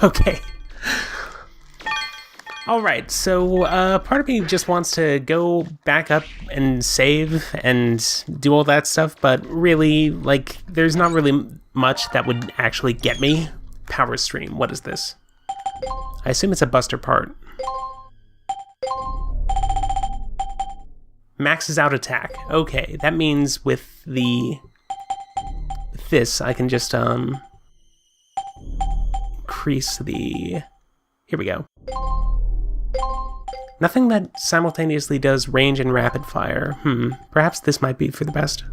Okay. Alright, so part of me just wants to go back up and save and do all that stuff, but really, like, there's not really much that would actually get me. Power stream, what is this? I assume it's a buster part. Maxes out attack. Okay, that means with this, I can just, increase the... Here we go. Nothing that simultaneously does range and rapid fire. Perhaps this might be for the best.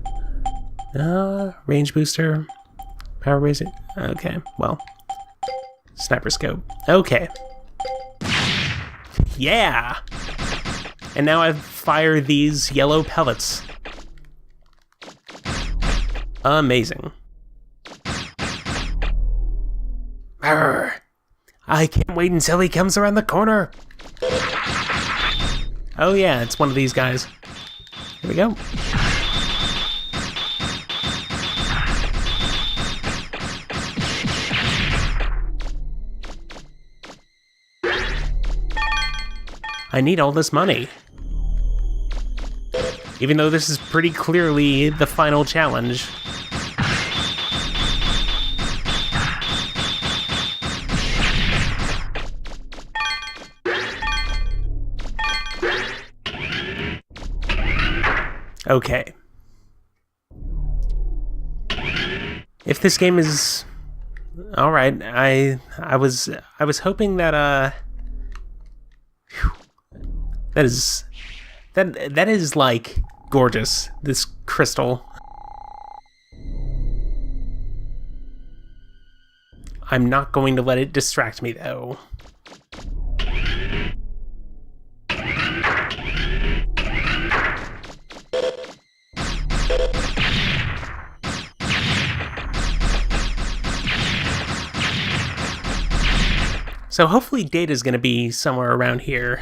Range booster. Power raising. Okay, well. Sniper scope. Okay. Yeah! And now I fire these yellow pellets. Amazing. Arrgh. I can't wait until he comes around the corner. Oh yeah, it's one of these guys. Here we go. I need all this money. Even though this is pretty clearly the final challenge. Okay. If this game is all right, I was hoping that that is like gorgeous, this crystal. I'm not going to let it distract me though. So hopefully Data's gonna be somewhere around here.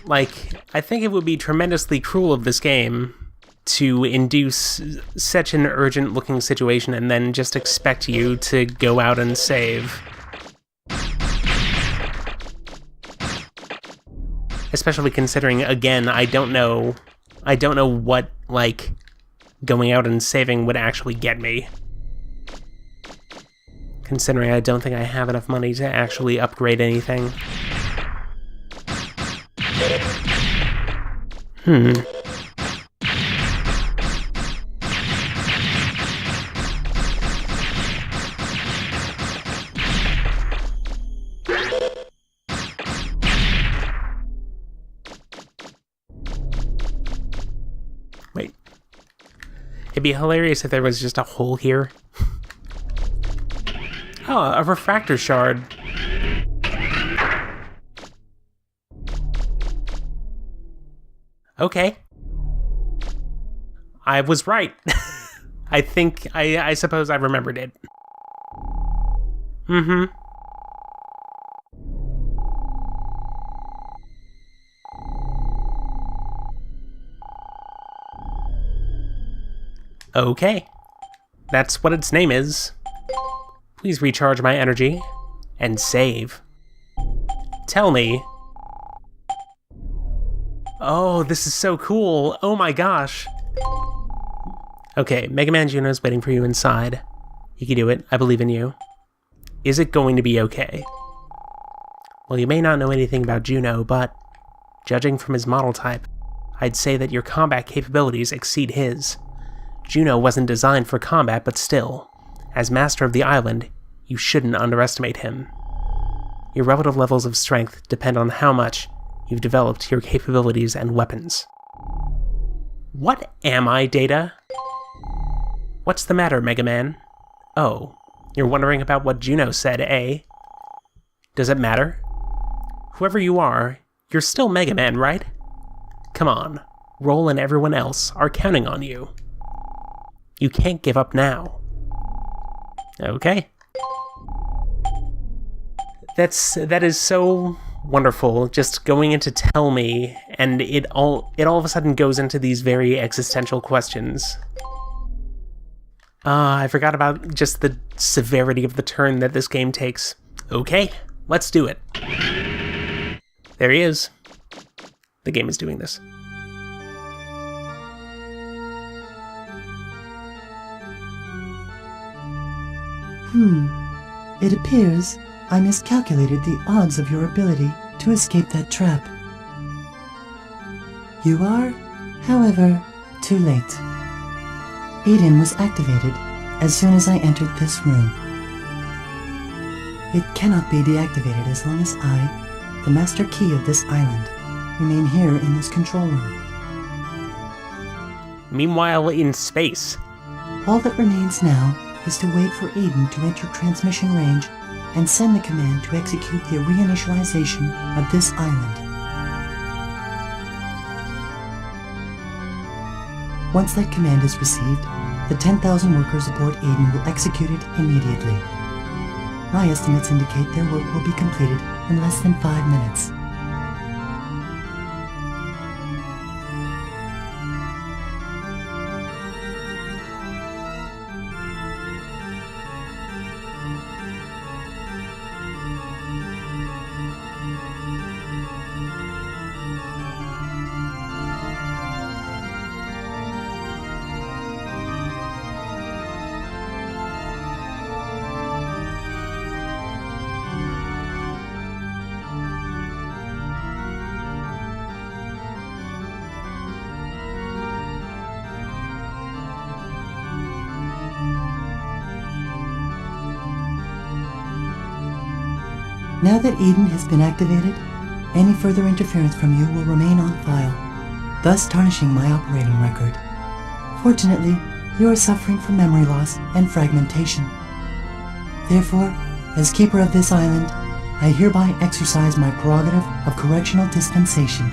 Like, I think it would be tremendously cruel of this game to induce such an urgent-looking situation and then just expect you to go out and save. Especially considering, again, I don't know what, like, going out and saving would actually get me. Considering I don't think I have enough money to actually upgrade anything. Wait. It'd be hilarious if there was just a hole here. Oh, a refractor shard. Okay. I was right. I suppose I remembered it. Okay. That's what its name is. Please recharge my energy and save. Tell me. Oh, this is so cool. Oh my gosh. Okay, Mega Man Juno's waiting for you inside. You can do it. I believe in you. Is it going to be okay? Well, you may not know anything about Juno, but judging from his model type, I'd say that your combat capabilities exceed his. Juno wasn't designed for combat, but still, as master of the island, you shouldn't underestimate him. Your relative levels of strength depend on how much you've developed your capabilities and weapons. What am I, Data? What's the matter, Mega Man? Oh, you're wondering about what Juno said, eh? Does it matter? Whoever you are, you're still Mega Man, right? Come on, Roll and everyone else are counting on you. You can't give up now. Okay. That is so wonderful, just going into Tell Me, and it all of a sudden goes into these very existential questions. I forgot about just the severity of the turn that this game takes. Okay, let's do it. There he is. The game is doing this. It appears I miscalculated the odds of your ability to escape that trap. You are, however, too late. Eden was activated as soon as I entered this room. It cannot be deactivated as long as I, the master key of this island, remain here in this control room. Meanwhile, in space. All that remains now is to wait for Eden to enter transmission range and send the command to execute the reinitialization of this island. Once that command is received, the 10,000 workers aboard Eden will execute it immediately. My estimates indicate their work will be completed in less than 5 minutes. Now that Eden has been activated, any further interference from you will remain on file, thus tarnishing my operating record. Fortunately, you are suffering from memory loss and fragmentation. Therefore, as keeper of this island, I hereby exercise my prerogative of correctional dispensation.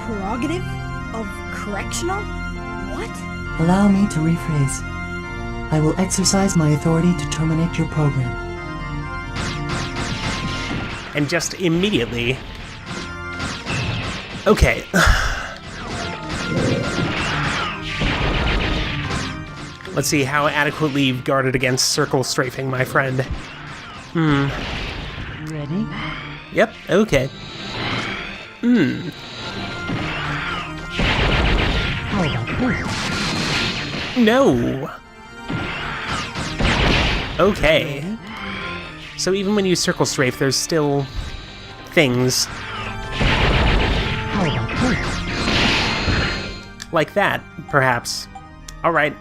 Prerogative? Of correctional? What? Allow me to rephrase. I will exercise my authority to terminate your program. And just immediately... Okay. Let's see how adequately you've guarded against circle strafing, my friend. Ready? Yep, okay. How about this? No! Okay. So even when you circle strafe, there's still... things. How about this? Like that, perhaps. Alright.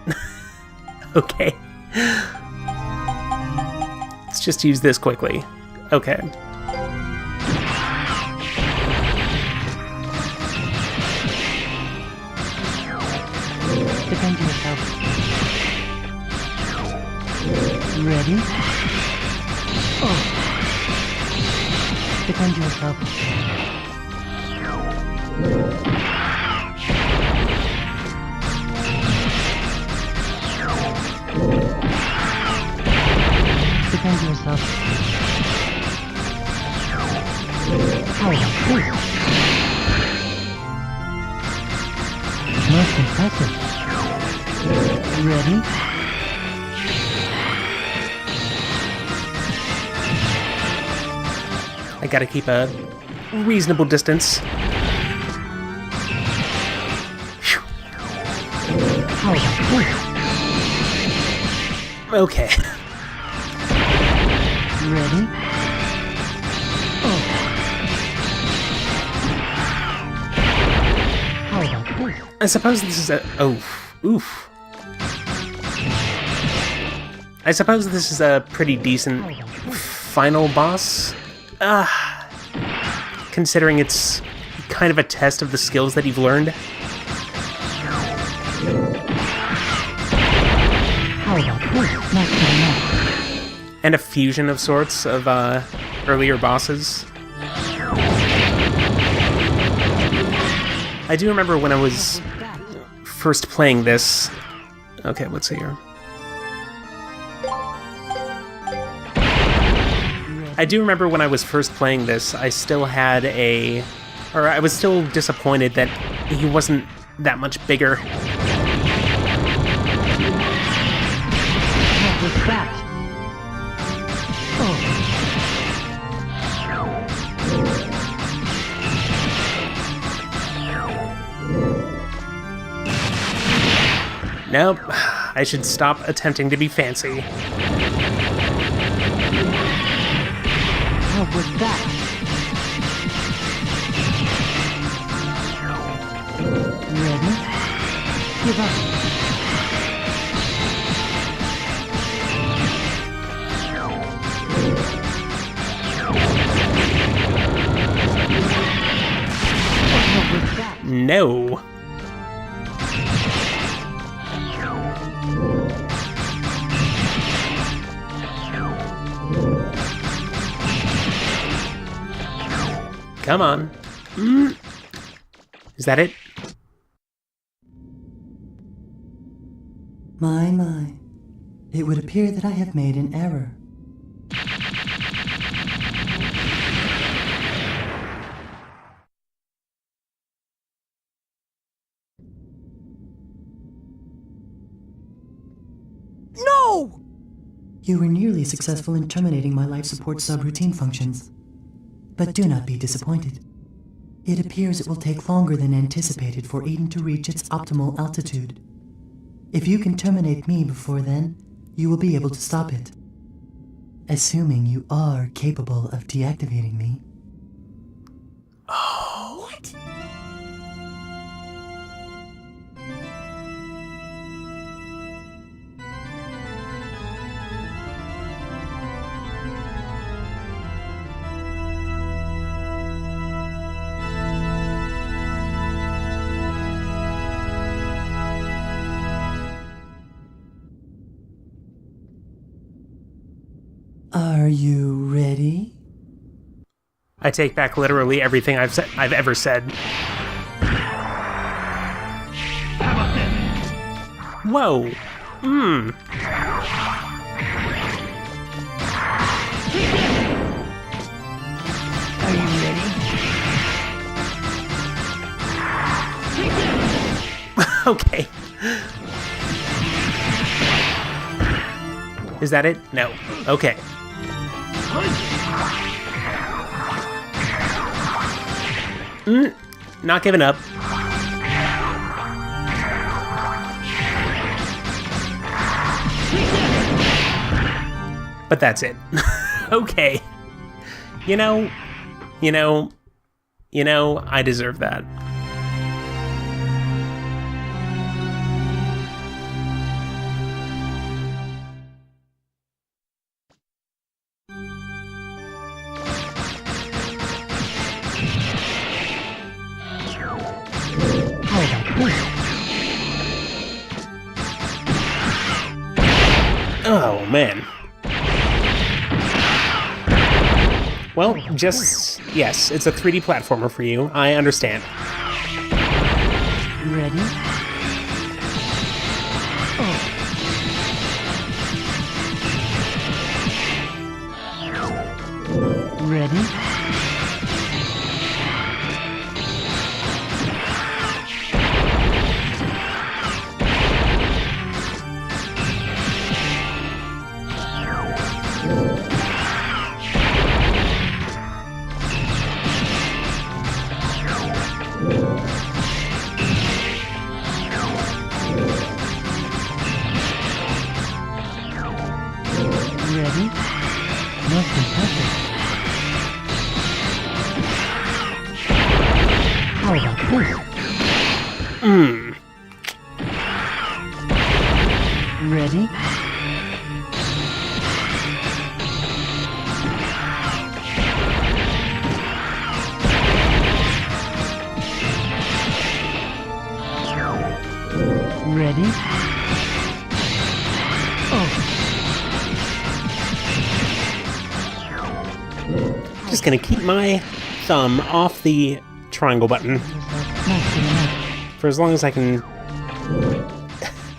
Okay. Let's just use this quickly. Okay. Defend yourself. Ready? Defend yourself. Defend yourself. How about this? Most impressive. Ready? I gotta keep a reasonable distance. Phew. How about this? Okay. Ready? How about this? I suppose this is a... Oh. Oof. I suppose this is a pretty decent final boss. Considering it's kind of a test of the skills that you've learned. How about this? Not good enough. And a fusion of sorts of earlier bosses. I do remember when I was first playing this. Okay, let's see here. I do remember when I was first playing this, I still had I was still disappointed that he wasn't that much bigger. that? Oh. Nope. I should stop attempting to be fancy. How was that? Ready? Give up. What was that? No. Come on. Is that it? My. It would appear that I have made an error. No! You were nearly successful in terminating my life support subroutine functions. But do not be disappointed. It appears it will take longer than anticipated for Eden to reach its optimal altitude. If you can terminate me before then, you will be able to stop it. Assuming you are capable of deactivating me. What? Are you ready? I take back literally everything I've ever said. Whoa. Are you ready? Okay. Is that it? No. Okay. Not giving up. But that's it. Okay. You know, I deserve that. How about this? Oh, man. Well, yes, it's a 3D platformer for you. I understand. Ready? Ready? Ready? Most impressive. How about this? Ready? Ready? Just gonna keep my thumb off the triangle button for as long as I can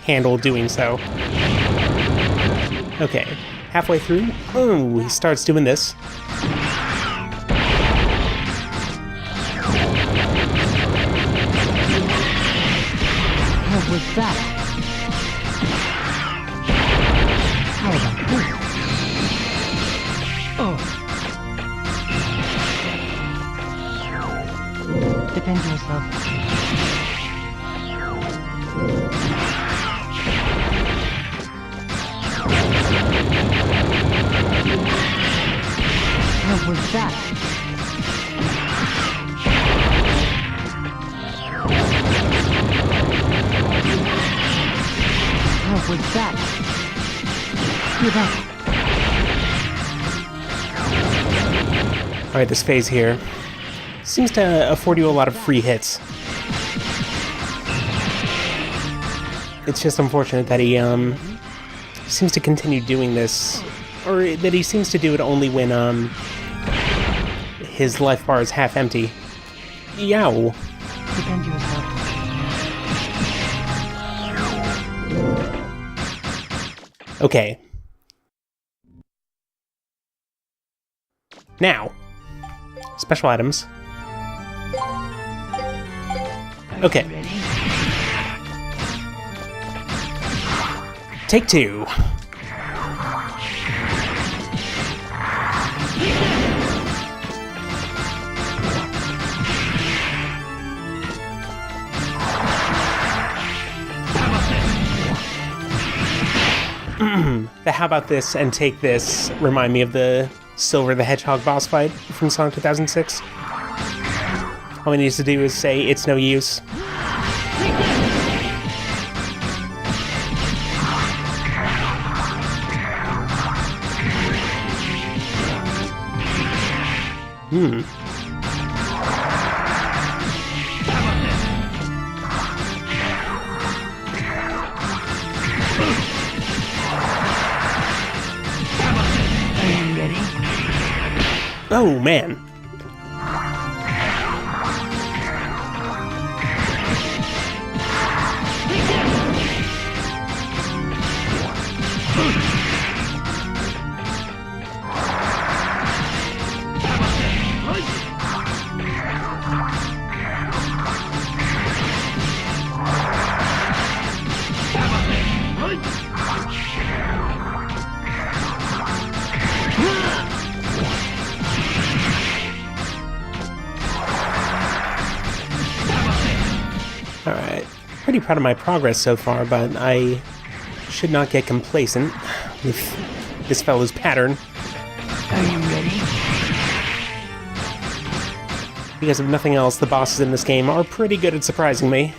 handle doing so. Okay, halfway through. Oh, he starts doing this. What was that? How about What was that? What was that? Give up. Alright, this phase here seems to afford you a lot of free hits. It's just unfortunate that he seems to continue doing this, or that he seems to do it only when his life bar is half empty. Yow. Defend yourself. Okay. Now, special items. Okay. Ready? Take two. The how about this and take this remind me of the Silver the Hedgehog boss fight from Sonic 2006. All he needs to do is say, it's no use. Oh, man. Alright, pretty proud of my progress so far, but I should not get complacent with this fellow's pattern. Are you ready? Because if nothing else, the bosses in this game are pretty good at surprising me.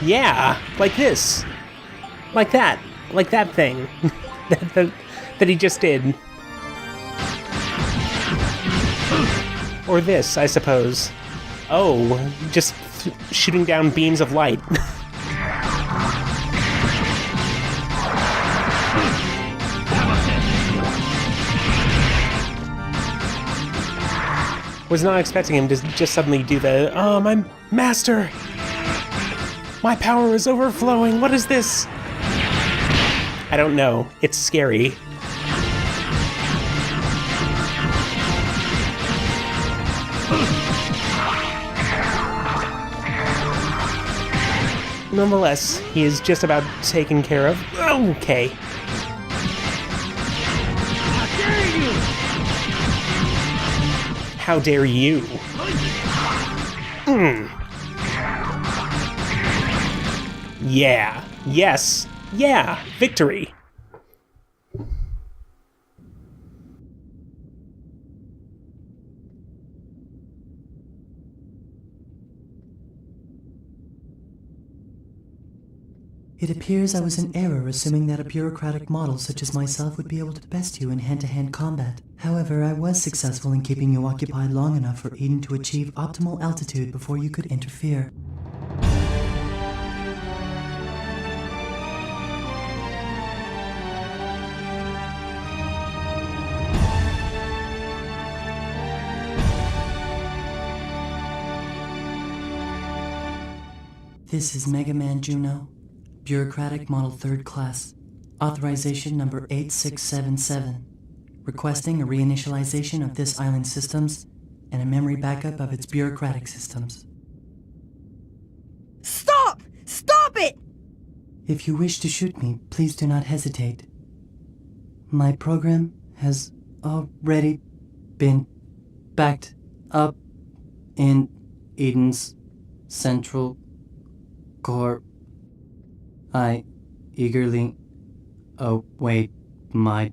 Yeah, like this. Like that. Like that thing. that he just did. Or this, I suppose. Oh, just shooting down beams of light. Was not expecting him to just suddenly do the, oh, my master! My power is overflowing, what is this? I don't know, it's scary. Nonetheless, he is just about taken care of. Okay. How dare you? Yeah. Yes. Yeah. Victory. It appears I was in error assuming that a bureaucratic model such as myself would be able to best you in hand-to-hand combat. However, I was successful in keeping you occupied long enough for Eden to achieve optimal altitude before you could interfere. This is Mega Man Juno. Bureaucratic Model 3rd Class. Authorization number 8677. Requesting a reinitialization of this island's systems and a memory backup of its bureaucratic systems. Stop! Stop it! If you wish to shoot me, please do not hesitate. My program has already been backed up in Eden's central core. I eagerly await my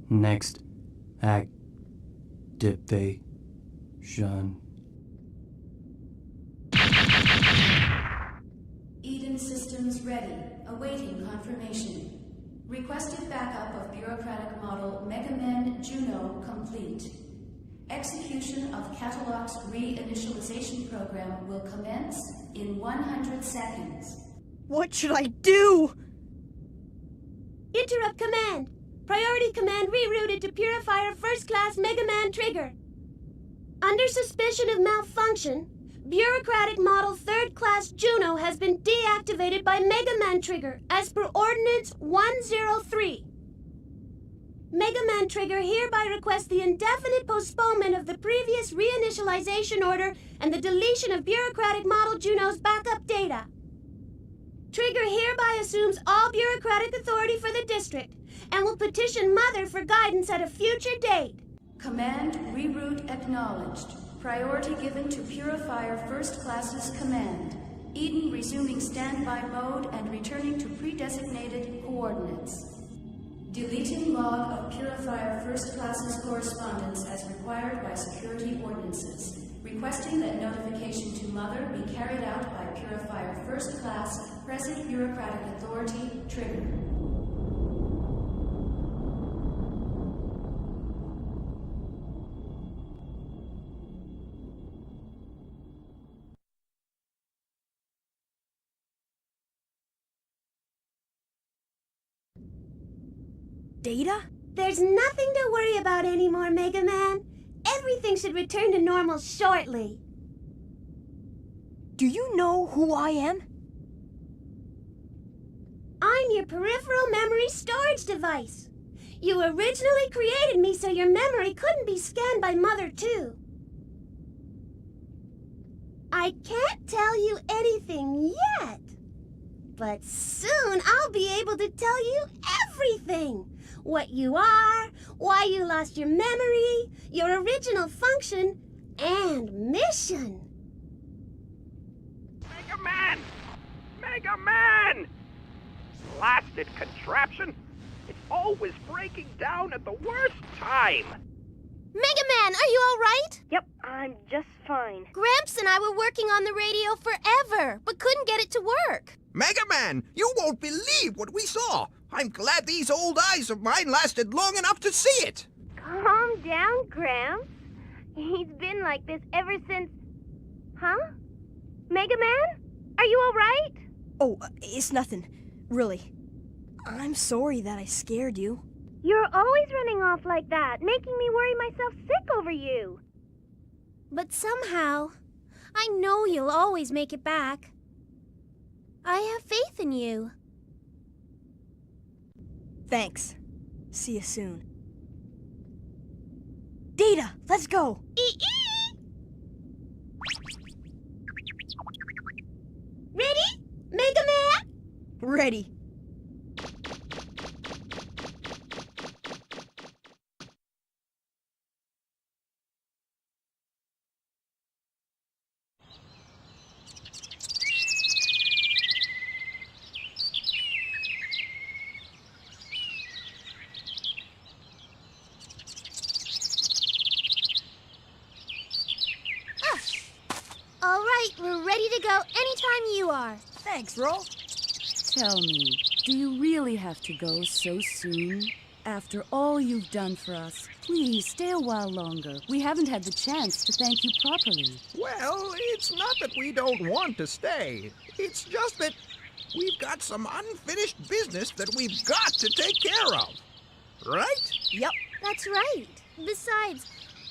next activation. Eden systems ready, awaiting confirmation. Requested backup of bureaucratic model Mega Man Juno complete. Execution of Catalog's reinitialization program will commence in 100 seconds. What should I do? Interrupt command. Priority command rerouted to Purifier First Class Mega Man Trigger. Under suspicion of malfunction, bureaucratic model Third Class Juno has been deactivated by Mega Man Trigger as per Ordinance 103. Mega Man Trigger hereby requests the indefinite postponement of the previous reinitialization order and the deletion of bureaucratic model Juno's backup data. Trigger hereby assumes all bureaucratic authority for the district and will petition Mother for guidance at a future date. Command reroute acknowledged. Priority given to Purifier First Class's command. Eden resuming standby mode and returning to pre-designated coordinates. Deleting log of Purifier First Class's correspondence as required by security ordinances. Requesting that notification to Mother be carried out by Purifier First Class, present bureaucratic authority, trigger. Data? There's nothing to worry about anymore, Mega Man. Everything should return to normal shortly. Do you know who I am? I'm your peripheral memory storage device. You originally created me so your memory couldn't be scanned by Mother, too. I can't tell you anything yet, but soon I'll be able to tell you everything. What you are, why you lost your memory, your original function, and mission. Mega Man! Mega Man! Blasted contraption! It's always breaking down at the worst time! Mega Man, are you all right? Yep, I'm just fine. Gramps and I were working on the radio forever, but couldn't get it to work. Mega Man, you won't believe what we saw! I'm glad these old eyes of mine lasted long enough to see it! Calm down, Gramps. He's been like this ever since... Huh? Mega Man? Are you all right? Oh, it's nothing. Really. I'm sorry that I scared you. You're always running off like that, making me worry myself sick over you. But somehow, I know you'll always make it back. I have faith in you. Thanks. See you soon. Data, let's go! Ready? Mega Man? Ready. All right, we're ready to go anytime you are. Thanks, Ro. Tell me, do you really have to go so soon? After all you've done for us, please stay a while longer. We haven't had the chance to thank you properly. Well, it's not that we don't want to stay. It's just that we've got some unfinished business that we've got to take care of. Right? Yep. That's right. Besides,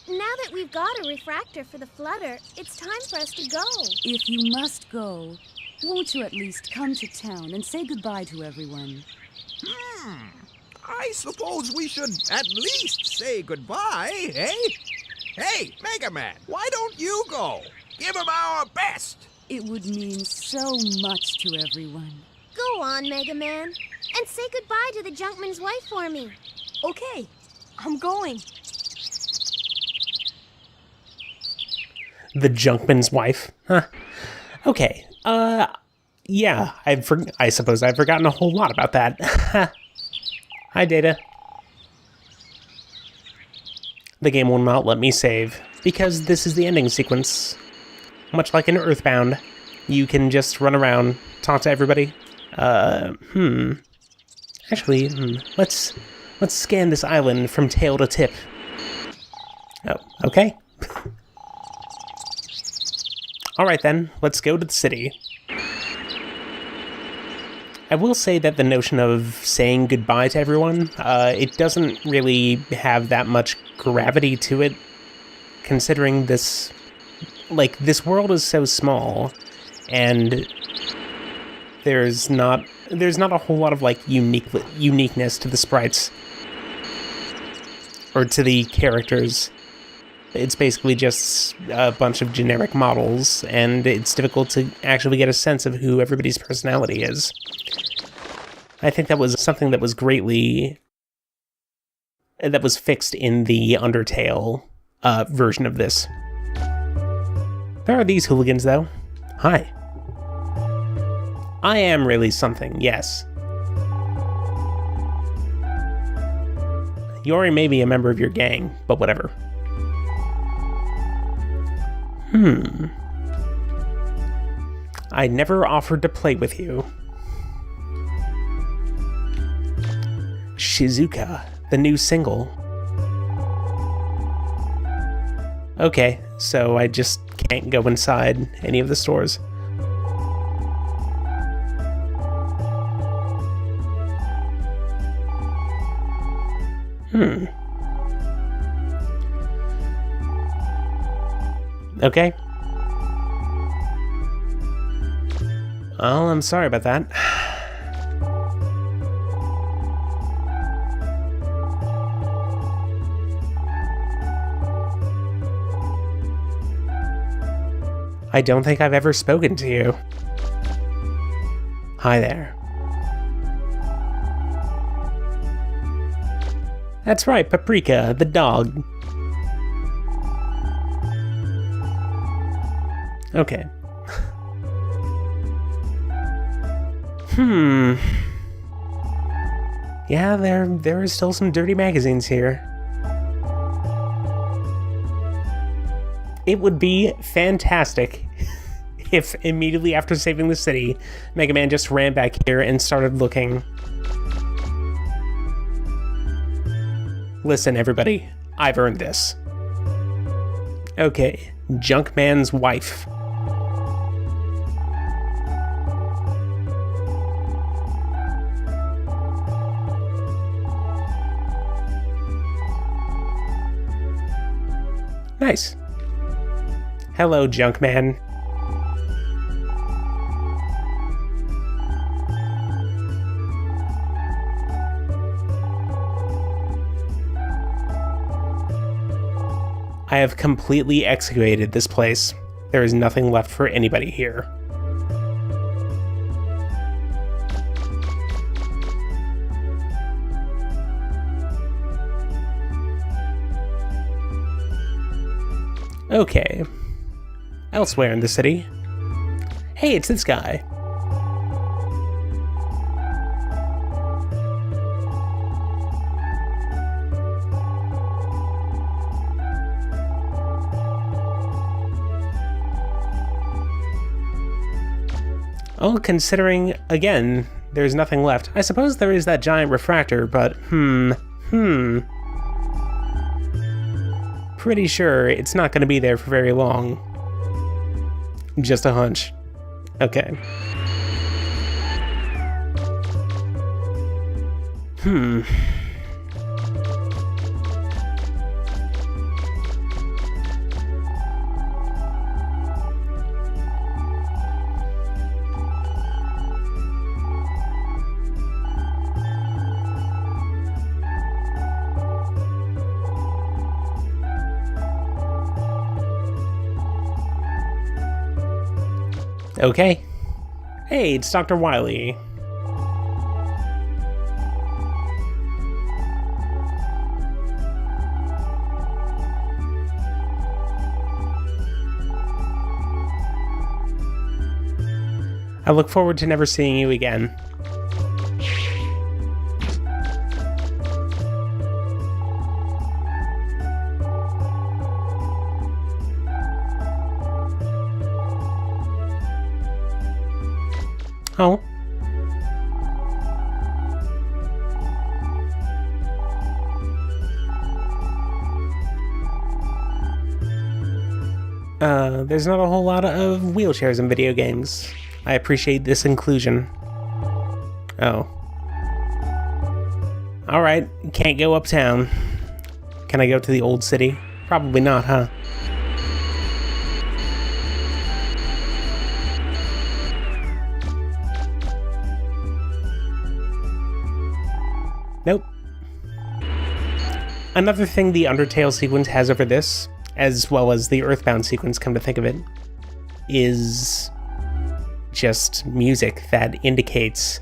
now that we've got a refractor for the flutter, it's time for us to go. If you must go, won't you at least come to town and say goodbye to everyone? I suppose we should at least say goodbye, eh? Hey, Mega Man, why don't you go? Give him our best! It would mean so much to everyone. Go on, Mega Man, and say goodbye to the Junkman's wife for me. Okay, I'm going. The Junkman's wife. Huh. Okay. Yeah, I suppose I've forgotten a whole lot about that. Hi, Data. The game will not let me save, because this is the ending sequence. Much like in Earthbound, you can just run around, talk to everybody. Actually, let's scan this island from tail to tip. Oh, okay. Alright then, let's go to the city. I will say that the notion of saying goodbye to everyone, it doesn't really have that much gravity to it, considering this world is so small, and there's not a whole lot of, like, uniqueness to the sprites, or to the characters. It's basically just a bunch of generic models, and it's difficult to actually get a sense of who everybody's personality is. I think that was something that was fixed in the Undertale version of this. There are these hooligans, though. Hi. I am really something, yes. Yori may be a member of your gang, but whatever. I never offered to play with you. Shizuka, the new single. Okay, so I just can't go inside any of the stores. Okay. Well, I'm sorry about that. I don't think I've ever spoken to you. Hi there. That's right, Paprika, the dog. Okay. Yeah, there are still some dirty magazines here. It would be fantastic if immediately after saving the city, Mega Man just ran back here and started looking. Listen, everybody, I've earned this. Okay, Junkman's wife. Nice. Hello, Junkman. I have completely excavated this place. There is nothing left for anybody here. Okay. Elsewhere in the city. Hey, it's this guy. Oh, considering, again, there's nothing left. I suppose there is that giant refractor, but, pretty sure it's not going to be there for very long. Just a hunch. Okay. Okay. Hey, it's Dr. Wily. I look forward to never seeing you again. Oh. There's not a whole lot of wheelchairs in video games. I appreciate this inclusion. Oh. Alright, can't go uptown. Can I go to the old city? Probably not, huh? Nope. Another thing the Undertale sequence has over this, as well as the Earthbound sequence, come to think of it, is just music that indicates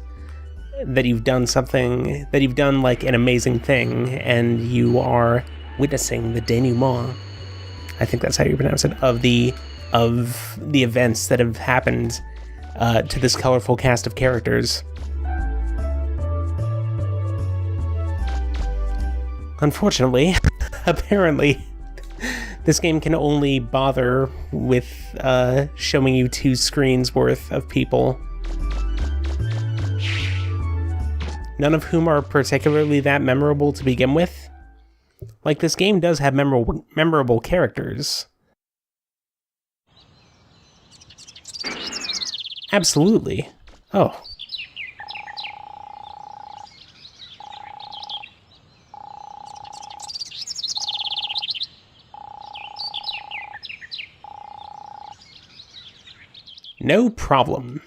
that you've done something, that you've done like an amazing thing, and you are witnessing the denouement. I think that's how you pronounce it, of the events that have happened to this colorful cast of characters. Unfortunately, apparently, this game can only bother with showing you 2 screens worth of people, none of whom are particularly that memorable to begin with. Like, this game does have memorable characters. Absolutely. Oh. No problem.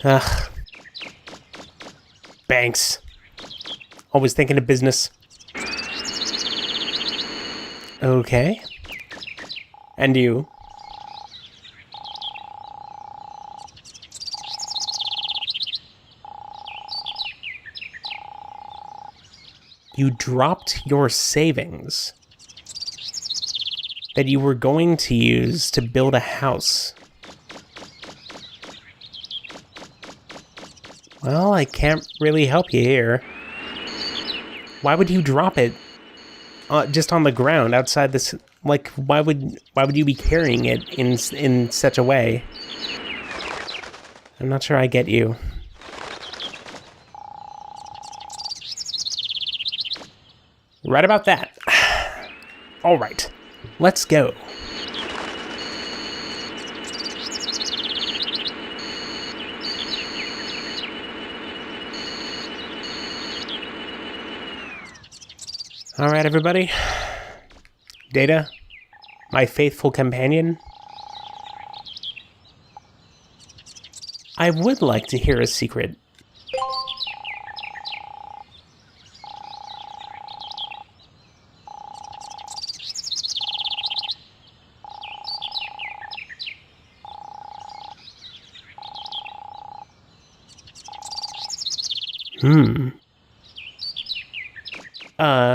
Ugh. Banks. Always thinking of business. Okay. And you? You dropped your savings that you were going to use to build a house. Well, I can't really help you here. Why would you drop it just on the ground outside this? Like, why would you be carrying it in such a way? I'm not sure I get you. Right about that. All right, let's go. All right, everybody. Data, my faithful companion. I would like to hear a secret.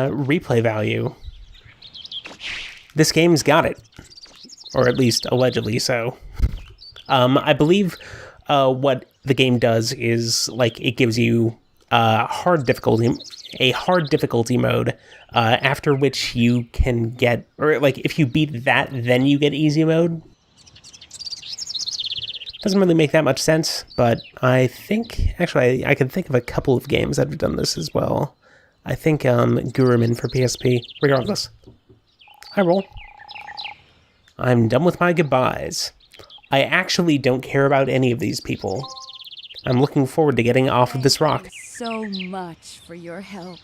Replay value. This game's got it. Or at least allegedly so. I believe what the game does is, like, it gives you a hard difficulty mode, after which you can get, or like if you beat that, then you get easy mode. Doesn't really make that much sense, but I think, actually, I can think of a couple of games that have done this as well. I think Guruman for PSP. Regardless, I roll. I'm done with my goodbyes. I actually don't care about any of these people. I'm looking forward to getting off of this rock. Thank you so much for your help.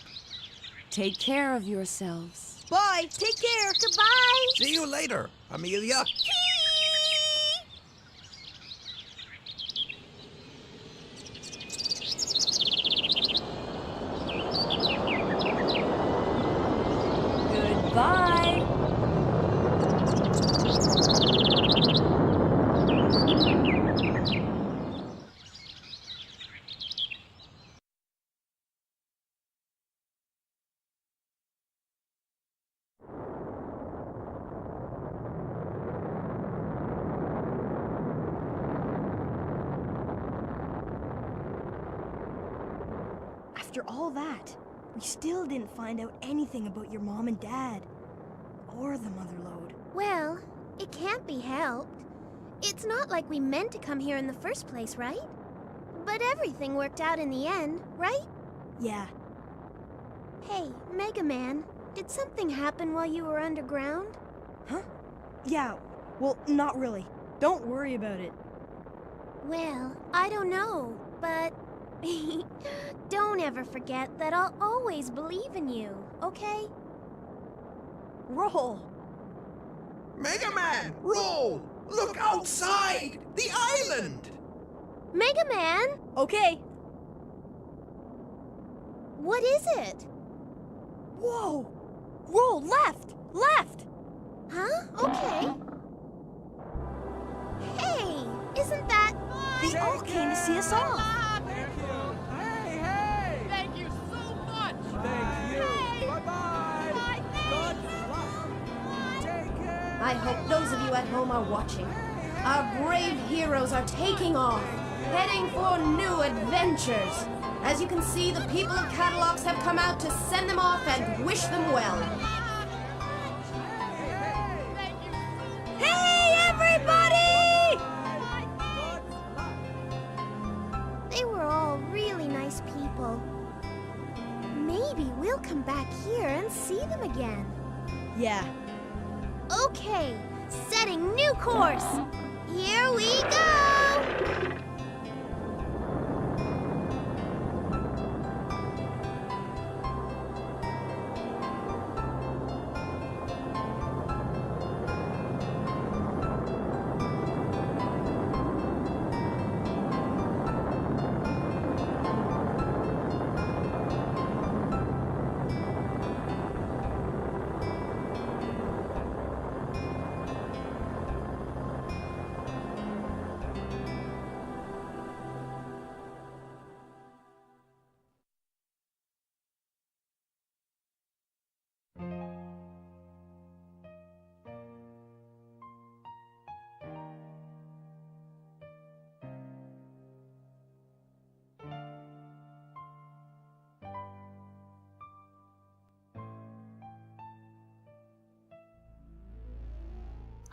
Take care of yourselves. Bye. Take care. Goodbye. See you later, Amelia. Goodbye. After all that, we still didn't find out anything about your mom and dad. Or the Motherlode. Well, it can't be helped. It's not like we meant to come here in the first place, right? But everything worked out in the end, right? Yeah. Hey, Mega Man, did something happen while you were underground? Huh? Yeah, well, not really. Don't worry about it. Well, I don't know, but don't ever forget that I'll always believe in you, okay? Roll! Mega Man, roll! Look outside! The island! Mega Man! Okay. What is it? Whoa! Roll left! Left! Huh? Okay. Hey, isn't that... They all came to see us off. Thank you so much! Thank you! Bye-bye! I hope those of you at home are watching. Our brave heroes are taking off, heading for new adventures. As you can see, the people of Catalogs have come out to send them off and wish them well. Hey, everybody! They were all really nice people. Maybe we'll come back here and see them again. Yeah. Okay, setting new course. Here we go!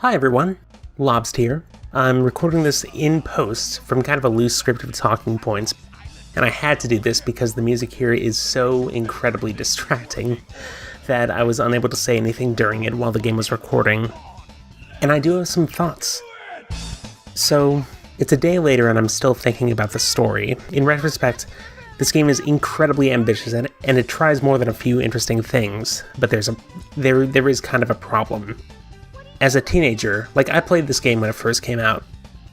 Hi everyone, Lobst here. I'm recording this in post from kind of a loose script of talking points, and I had to do this because the music here is so incredibly distracting that I was unable to say anything during it while the game was recording. And I do have some thoughts. So, it's a day later and I'm still thinking about the story. In retrospect, this game is incredibly ambitious and it tries more than a few interesting things, but there is kind of a problem. As a teenager, I played this game when it first came out,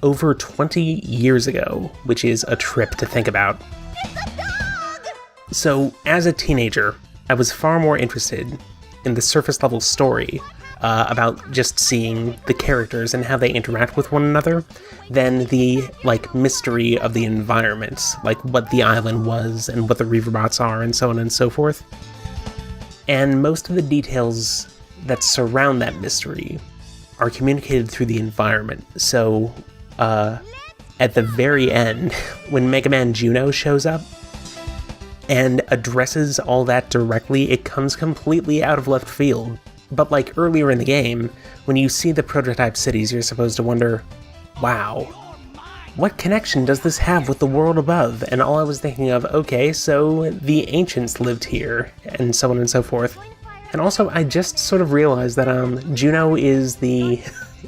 over 20 years ago, which is a trip to think about. So, as a teenager, I was far more interested in the surface level story, about just seeing the characters and how they interact with one another, than the, mystery of the environments, what the island was and what the Reaverbots are and so on and so forth. And most of the details that surround that mystery are communicated through the environment. So, at the very end, when Mega Man Juno shows up and addresses all that directly, it comes completely out of left field. But earlier in the game, when you see the prototype cities, you're supposed to wonder, wow, what connection does this have with the world above? And all I was thinking of, okay, so the ancients lived here, and so on and so forth. And also, I just sort of realized that Juno is the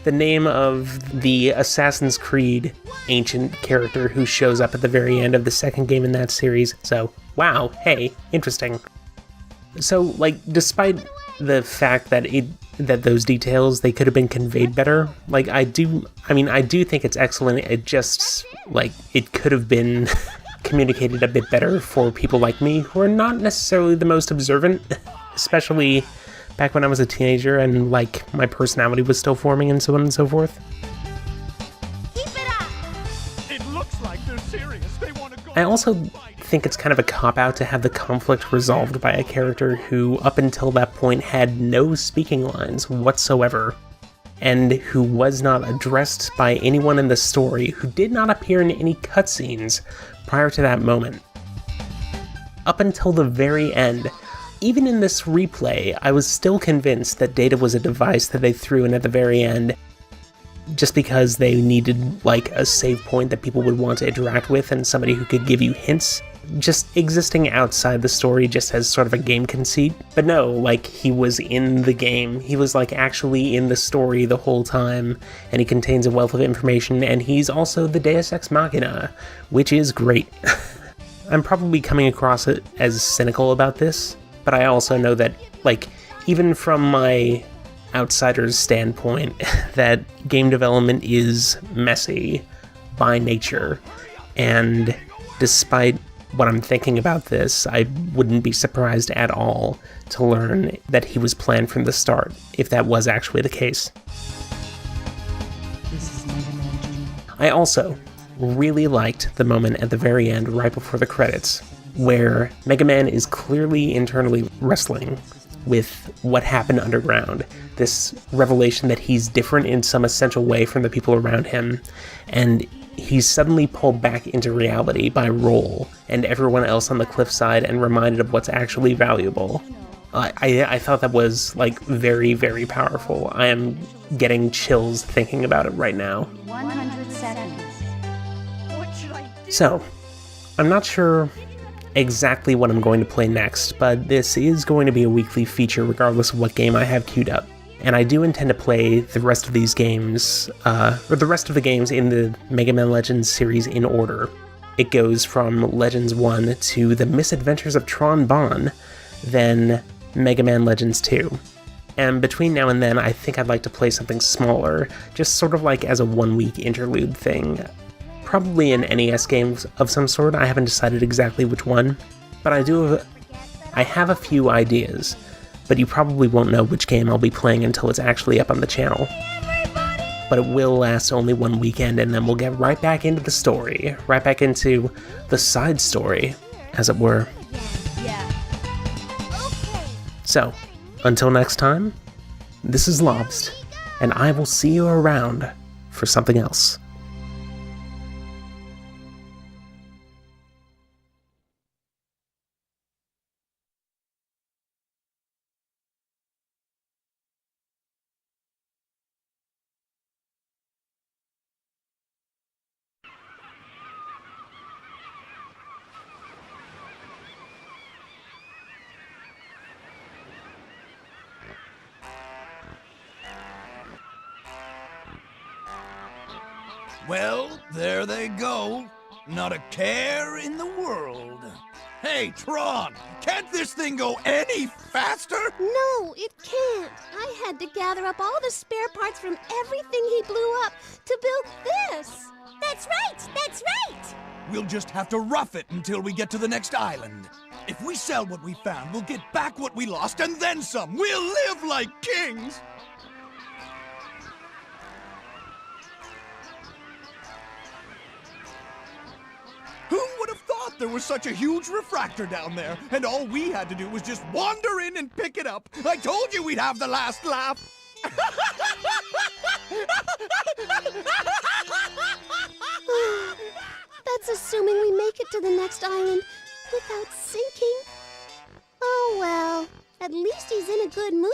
name of the Assassin's Creed ancient character who shows up at the very end of the second game in that series. So, wow, hey, interesting. So, despite the fact that those details, they could have been conveyed better, I do think it's excellent. It just, it could have been communicated a bit better for people like me who are not necessarily the most observant. Especially back when I was a teenager and, my personality was still forming and so on and so forth. Keep it up! It looks like they're serious. They want to go. I also think it's kind of a cop-out to have the conflict resolved by a character who, up until that point, had no speaking lines whatsoever, and who was not addressed by anyone in the story, who did not appear in any cutscenes prior to that moment. up until the very end. Even in this replay, I was still convinced that data was a device that they threw in at the very end, just because they needed, like, a save point that people would want to interact with and somebody who could give you hints. Just existing outside the story just as sort of a game conceit. But no, like, he was in the game. He was, like, actually in the story the whole time, and he contains a wealth of information, and he's also the Deus Ex Machina, which is great. I'm probably coming across it as cynical about this, but I also know that, like, even from my outsider's standpoint, that game development is messy by nature, and despite what I'm thinking about this, I wouldn't be surprised at all to learn that he was planned from the start, if that was actually the case. This is Mega Man Jr. I also really liked the moment at the very end, right before the credits, where Mega Man is clearly internally wrestling with what happened underground. This revelation that he's different in some essential way from the people around him, and he's suddenly pulled back into reality by Roll and everyone else on the cliffside and reminded of what's actually valuable. I thought that was, like, very, very powerful. I am getting chills thinking about it right now. 100 seconds. So, I'm not sure exactly what I'm going to play next, but this is going to be a weekly feature regardless of what game I have queued up. And I do intend to play the rest of these games, or the rest of the games in the Mega Man Legends series in order. It goes from Legends 1 to The Misadventures of Tron Bonne, then Mega Man Legends 2. And between now and then, I think I'd like to play something smaller, just sort of like as a one-week interlude thing. Probably an NES game of some sort. I haven't decided exactly which one, but I have a few ideas, but you probably won't know which game I'll be playing until it's actually up on the channel. But it will last only one weekend, and then we'll get right back into the story, right back into the side story, as it were. So, until next time, this is Lobst, and I will see you around for something else. Well, there they go. Not a care in the world. Hey, Tron, can't this thing go any faster? No, it can't. I had to gather up all the spare parts from everything he blew up to build this. That's right! That's right! We'll just have to rough it until we get to the next island. If we sell what we found, we'll get back what we lost and then some. We'll live like kings! Who would have thought there was such a huge refractor down there, and all we had to do was just wander in and pick it up? I told you we'd have the last laugh! That's assuming we make it to the next island without sinking. Oh well, at least he's in a good mood.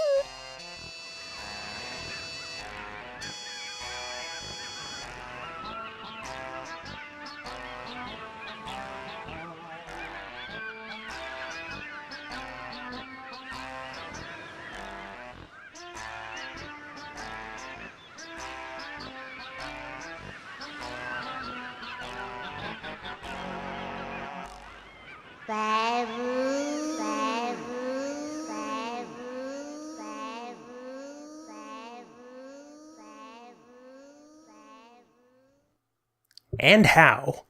And how?